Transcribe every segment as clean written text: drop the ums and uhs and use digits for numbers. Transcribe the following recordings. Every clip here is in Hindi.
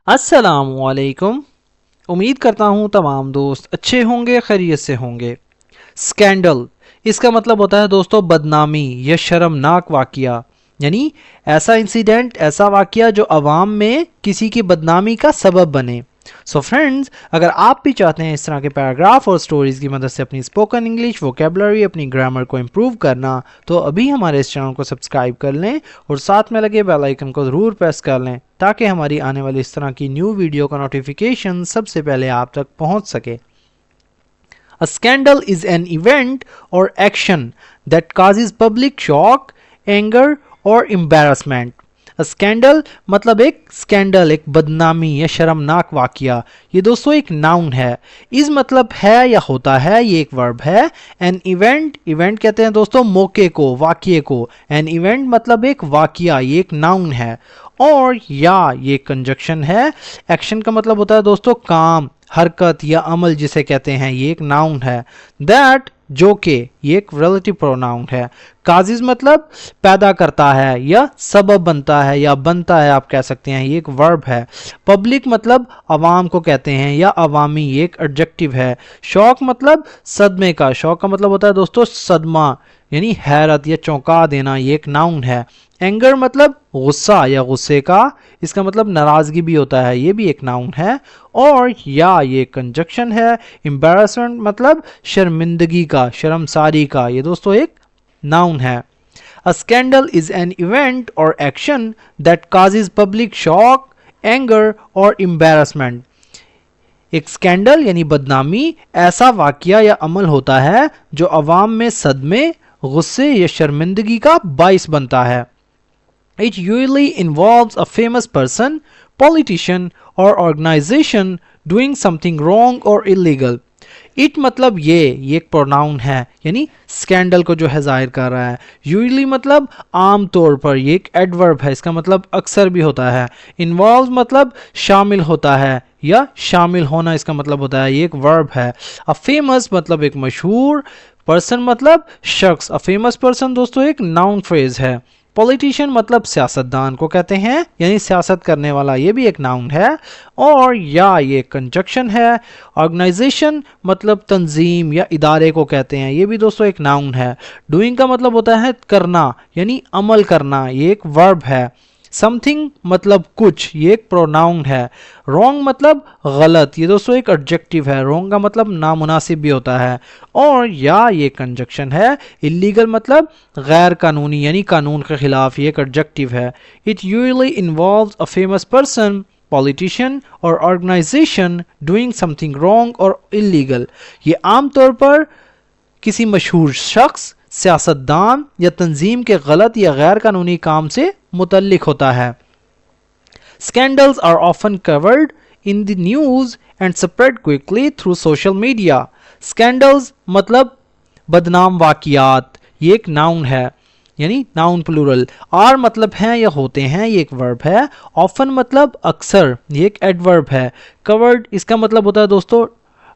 अस्सलामुअलैकुम। उम्मीद करता हूँ तमाम दोस्त अच्छे होंगे, खैरियत से होंगे। स्कैंडल, इसका मतलब होता है दोस्तों बदनामी या शर्मनाक वाकया, यानी ऐसा इंसिडेंट, ऐसा वाकया जो अवाम में किसी की बदनामी का सबब बने। सो फ्रेंड्स, अगर आप भी चाहते हैं इस तरह के पैराग्राफ और स्टोरीज की मदद से अपनी स्पोकन इंग्लिश वोकेबलरी, अपनी ग्रामर को इम्प्रूव करना, तो अभी हमारे इस चैनल को सब्सक्राइब कर लें और साथ में लगे बेल आइकन को ज़रूर प्रेस कर लें ताकि हमारी आने वाली इस तरह की न्यू वीडियो का नोटिफिकेशन सबसे पहले आप तक पहुंच सके। A scandal is an event or action that causes public shock, anger or embarrassment. Scandal मतलब एक स्कैंडल, एक बदनामी या शर्मनाक वाकया। ये दोस्तों एक नाउन है। इस मतलब है या होता है, ये एक वर्ब है। एन इवेंट, इवेंट कहते हैं दोस्तों मौके को, वाकये को। एन इवेंट मतलब एक वाकया, ये एक नाउन है। और या ये कंजक्शन है। एक्शन का मतलब होता है दोस्तों काम, हरकत या अमल जिसे कहते हैं, ये एक नाउन है। दैट, जो के, ये एक रिलेटिव प्रोनाउन है। काजिज मतलब पैदा करता है या सबब बनता है या बनता है, आप कह सकते हैं, ये एक वर्ब है। पब्लिक मतलब अवाम को कहते हैं या अवामी, ये एक एडजेक्टिव है। शॉक मतलब सदमे का, शॉक का मतलब होता है दोस्तों सदमा, यानी हैरत या चौंका देना, ये एक नाउन है। एंगर मतलब गुस्सा या गुस्से का, इसका मतलब नाराजगी भी होता है, ये भी एक नाउन है। और या ये कंजक्शन है। एम्बैरेसमेंट मतलब शर्मिंदगी का, शर्मसारी का, ये दोस्तों एक नाउन है। A scandal is an event or action that causes public shock, anger or embarrassment. एक स्कैंडल यानी बदनामी ऐसा वाकया या अमल होता है जो अवाम में सदमे, गुस्से या शर्मिंदगी का बाइस बनता है। It usually involves a famous person, politician or organization doing something wrong or illegal. It मतलब ये एक प्रोनाउन है, यानी स्कैंडल को जो है जाहिर कर रहा है। यूजली मतलब आम तौर पर, ये एक एडवर्ब है, इसका मतलब अक्सर भी होता है। इन्वॉल्व मतलब शामिल होता है या शामिल होना, इसका मतलब होता है, ये एक वर्ब है। अ फेमस मतलब एक मशहूर, पर्सन मतलब शख्स। अ फेमस पर्सन दोस्तों एक नाउन फ्रेज है। पॉलिटिशियन मतलब सियासतदान को कहते हैं, यानी सियासत करने वाला, ये भी एक नाउन है। और या ये कंजक्शन है। ऑर्गेनाइजेशन मतलब तंजीम या इदारे को कहते हैं, ये भी दोस्तों एक नाउन है। डूइंग का मतलब होता है करना, यानी अमल करना, ये एक वर्ब है। समथिंग मतलब कुछ, ये एक प्रोनाउन है। रॉन्ग मतलब गलत, ये दोस्तों एक एडजेक्टिव है। रॉन्ग का मतलब नामुनासिब भी होता है। और या ये कंजक्शन है। इलीगल मतलब गैर कानूनी, यानी कानून के खिलाफ, ये एक एडजेक्टिव है। It usually involves a famous person, politician और ऑर्गेनाइजेशन डूइंग समथिंग रॉन्ग और इलीगल। ये आमतौर पर किसी मशहूर शख्स, सियासतदान या तंजीम के गलत या गैर कानूनी काम से मुतल्लिक होता है। Scandals are often covered in the news and spread quickly through social media. Scandals मतलब बदनाम वाकियात, ये एक नाउन है, यानी नाउन प्लूरल। आर मतलब हैं या होते हैं, ये एक वर्ब है। ऑफन मतलब अक्सर, ये एक एडवर्ब है। कवर्ड, इसका मतलब होता है दोस्तों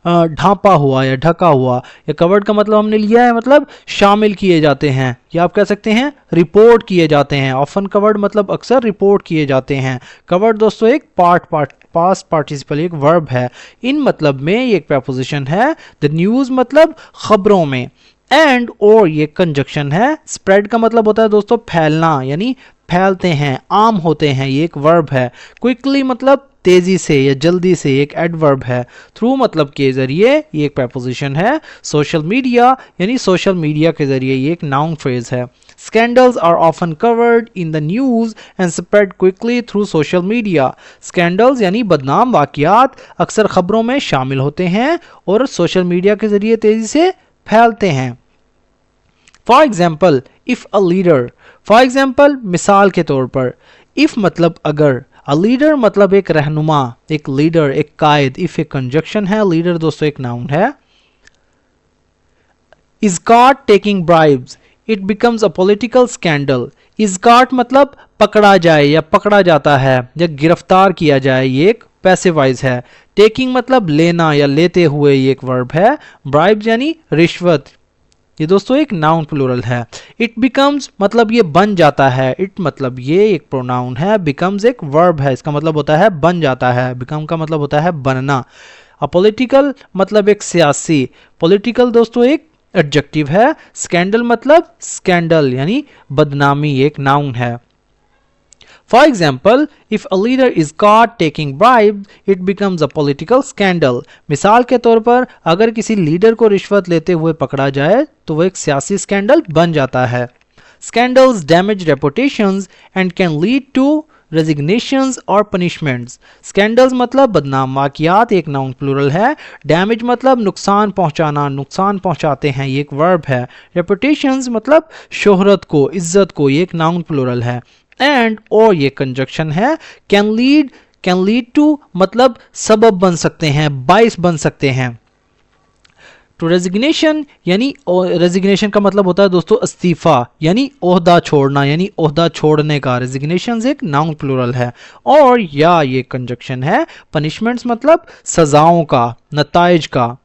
ढांपा हुआ या ढका हुआ। या कवर्ड का मतलब हमने लिया है मतलब शामिल किए जाते हैं, या आप कह सकते हैं रिपोर्ट किए जाते हैं। ऑफन कवर्ड मतलब अक्सर रिपोर्ट किए जाते हैं। कवर्ड दोस्तों एक पास्ट पार्टिसिपल, एक वर्ब है। इन मतलब में ये एक प्रपोजिशन है। द न्यूज़ मतलब खबरों में। एंड और ये कंजक्शन है। स्प्रेड का मतलब होता है दोस्तों फैलना, यानी फैलते हैं, आम होते हैं, ये एक वर्ब है। क्विकली मतलब तेजी से या जल्दी से, एक एडवर्ब है। थ्रू मतलब के जरिए, ये एक प्रपोजिशन है। सोशल मीडिया यानी सोशल मीडिया के जरिए, ये एक नाउन फ्रेज है। Scandals are often covered in the news and spread quickly through social media. Scandals यानी बदनाम वाकयात अक्सर खबरों में शामिल होते हैं और सोशल मीडिया के जरिए तेजी से फैलते हैं। For example, if a leader, for example मिसाल के तौर पर। इफ मतलब अगर, अ लीडर मतलब एक रहनुमा, एक लीडर, एक कायद। इफ एक कंजक्शन है, लीडर दोस्तों एक नाउन है। Is caught taking bribes, it becomes a political scandal. Is caught मतलब पकड़ा जाए या पकड़ा जाता है या गिरफ्तार किया जाए, ये एक पैसिवाइज है। टेकिंग मतलब लेना या लेते हुए, ये एक वर्ब है। ब्राइब्स यानी रिश्वत, ये दोस्तों एक नाउन प्लूरल है। इट बिकम्स मतलब ये बन जाता है, इट मतलब ये एक प्रोनाउन है, बिकम्स एक वर्ब है, इसका मतलब होता है बन जाता है, बिकम का मतलब होता है बनना। अ पॉलिटिकल मतलब एक सियासी, पॉलिटिकल दोस्तों एक एडजेक्टिव है। स्कैंडल मतलब स्कैंडल यानी बदनामी, एक नाउन है। For example, if a leader is caught taking bribes, it becomes a political scandal. मिसाल के तौर पर अगर किसी लीडर को रिश्वत लेते हुए पकड़ा जाए तो वो एक सियासी स्कैंडल बन जाता है। Scandals damage reputations and can lead to resignations और punishments. Scandals मतलब बदनाम वाक़ियात, एक नाउन प्लूरल है। डैमेज मतलब नुकसान पहुंचाना, नुकसान पहुंचाते हैं, ये एक वर्ब है। रेपुटेशंस मतलब शोहरत को, इज्जत को, ये एक नाउन प्लूरल है। एंड और ये कंजक्शन है। कैन लीड टू मतलब सबब बन सकते हैं, बाइस बन सकते हैं। टू रेजिग्नेशन यानी रेजिग्नेशन का मतलब होता है दोस्तों इस्तीफा यानी ओहदा छोड़ना, यानी ओहदा छोड़ने का। रेजिग्नेशन एक नाउन प्लूरल है। और या ये कंजक्शन है। पनिशमेंट्स मतलब सजाओं का, नताइज का।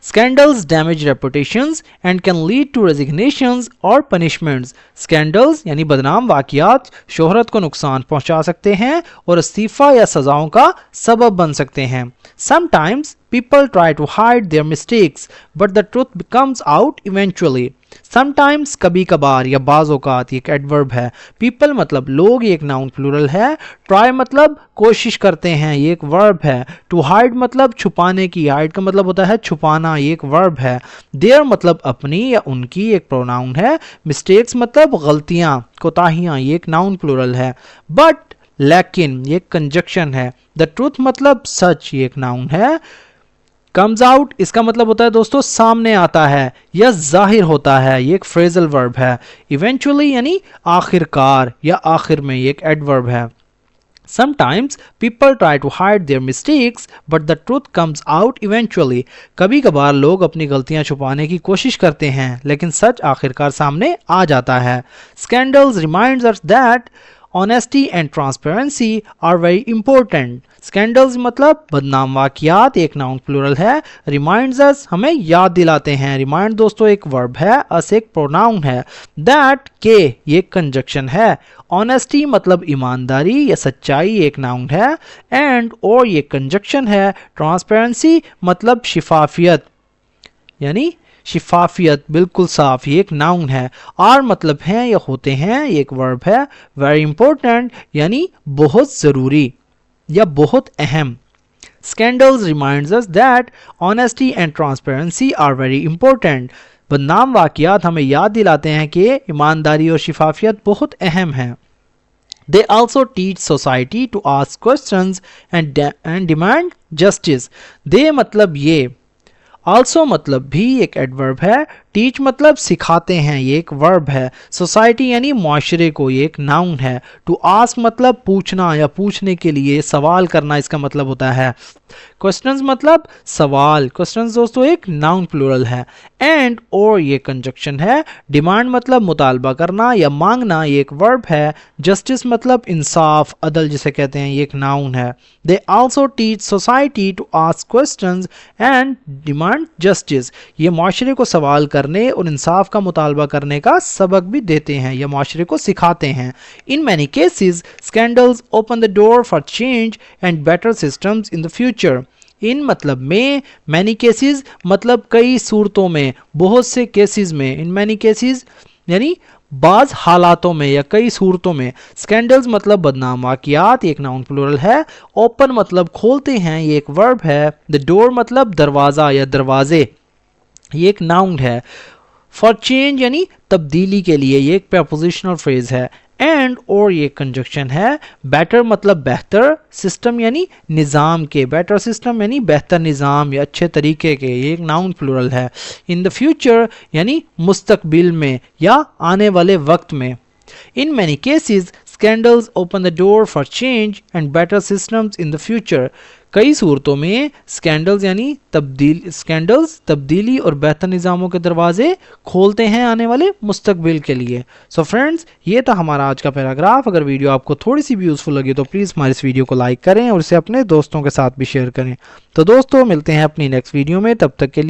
Scandals damage reputations and can lead to resignations or punishments. Scandals यानी बदनाम वाक़ियात शोहरत को नुकसान पहुंचा सकते हैं और इस्तीफा या सजाओं का सबब बन सकते हैं। Sometimes people try to hide their mistakes, but the truth comes out eventually. Sometimes कभी कभार या बाज़ औक़ात, एक एडवर्ब है। People मतलब लोग, ये एक नाउन प्लूरल है। Try मतलब कोशिश करते हैं, ये एक वर्ब है। To hide मतलब छुपाने की, hide का मतलब होता है छुपाना, ये एक वर्ब है। Their मतलब अपनी या उनकी, एक प्रोनाउन है। Mistakes मतलब गलतियाँ, कोताहियाँ, ये एक नाउन प्लूरल है। But लेकिन ये कंजक्शन है। The truth मतलब सच, ये एक नाउन है। कम्स आउट इसका मतलब होता है दोस्तों सामने आता है या जाहिर होता है, ये एक फ्रेजल वर्ब है। इवेंचुअली यानी आखिरकार या आखिर में, ये एक एडवर्ब है। Sometimes people try to hide their mistakes, but the truth comes out eventually. कभी कभार लोग अपनी गलतियां छुपाने की कोशिश करते हैं, लेकिन सच आखिरकार सामने आ जाता है। Scandals reminds us that honesty and transparency are very important. Scandals मतलब बदनाम वाक़ियात, एक नाउन प्लूरल है। Reminds us हमें याद दिलाते हैं। Remind दोस्तों एक वर्ब है, us एक प्रोनाउन है। That के ये कंजक्शन है। Honesty मतलब ईमानदारी या सच्चाई, एक नाउन है। And और ये कंजक्शन है। Transparency मतलब शिफाफियत यानी शिफाफियत, बिल्कुल साफ, ये एक नाउन है। आर मतलब हैं या होते हैं, ये एक वर्ब है। वेरी इंपॉर्टेंट यानी बहुत ज़रूरी या बहुत अहम। Scandals reminds us that honesty and transparency are very important. बदनाम वाक़ियात हमें याद दिलाते हैं कि ईमानदारी और शिफाफियत बहुत अहम है। They also teach society to ask questions and demand justice. They मतलब ये, also मतलब भी एक एडवर्ब है। टीच मतलब सिखाते हैं, ये एक वर्ब है। सोसाइटी यानी मुआशरे को, ये एक नाउन है। टू आस्क मतलब पूछना या पूछने के लिए, सवाल करना, इसका मतलब होता है। क्वेश्चंस मतलब सवाल, क्वेश्चंस दोस्तों एक नाउन प्लूरल है। एंड और ये कंजक्शन है। डिमांड मतलब मुतालबा करना या मांगना, ये एक वर्ब है। जस्टिस मतलब इंसाफ, अदल जिसे कहते हैं, ये एक नाउन है। They also teach society to ask questions and demand justice. ये मुआशरे को सवाल करने और इंसाफ का मुतालबा करने का सबक भी देते हैं या मुआशरे को सिखाते हैं। In many cases scandals open the door for change and better systems in the future. इन मतलब में, मैनी केसेस मतलब कई सूरतों में, बहुत से केसेस में। इन मैनी केसेस यानी बाज हालातों में या कई सूरतों में। स्कैंडल्स मतलब बदनाम वाक़ियात, एक नाउन प्लूरल है। ओपन मतलब खोलते हैं, ये एक वर्ब है। द डोर मतलब दरवाज़ा या दरवाजे, ये एक नाउन है। फॉर चेंज यानी तब्दीली के लिए, ये एक प्रपोजिशनल फ्रेज है। एंड और ये कंजक्शन है। बेटर मतलब बेहतर, सिस्टम यानी निज़ाम के, बेटर सिस्टम यानी बेहतर निज़ाम या अच्छे तरीके के, ये एक नाउन प्लूरल है। इन द फ्यूचर यानी मुस्तकबिल में या आने वाले वक्त में। इन many cases scandals open the door for change and better systems in the future. कई सूरतों में स्कैंडल्स यानी तब्दीली और बेहतर निज़ामों के दरवाजे खोलते हैं आने वाले मुस्तकबिल के लिए। सो फ्रेंड्स, ये था हमारा आज का पैराग्राफ। अगर वीडियो आपको थोड़ी सी भी यूज़फुल लगी तो प्लीज़ हमारे इस वीडियो को लाइक करें और इसे अपने दोस्तों के साथ भी शेयर करें। तो दोस्तों मिलते हैं अपनी नेक्स्ट वीडियो में, तब तक के लिए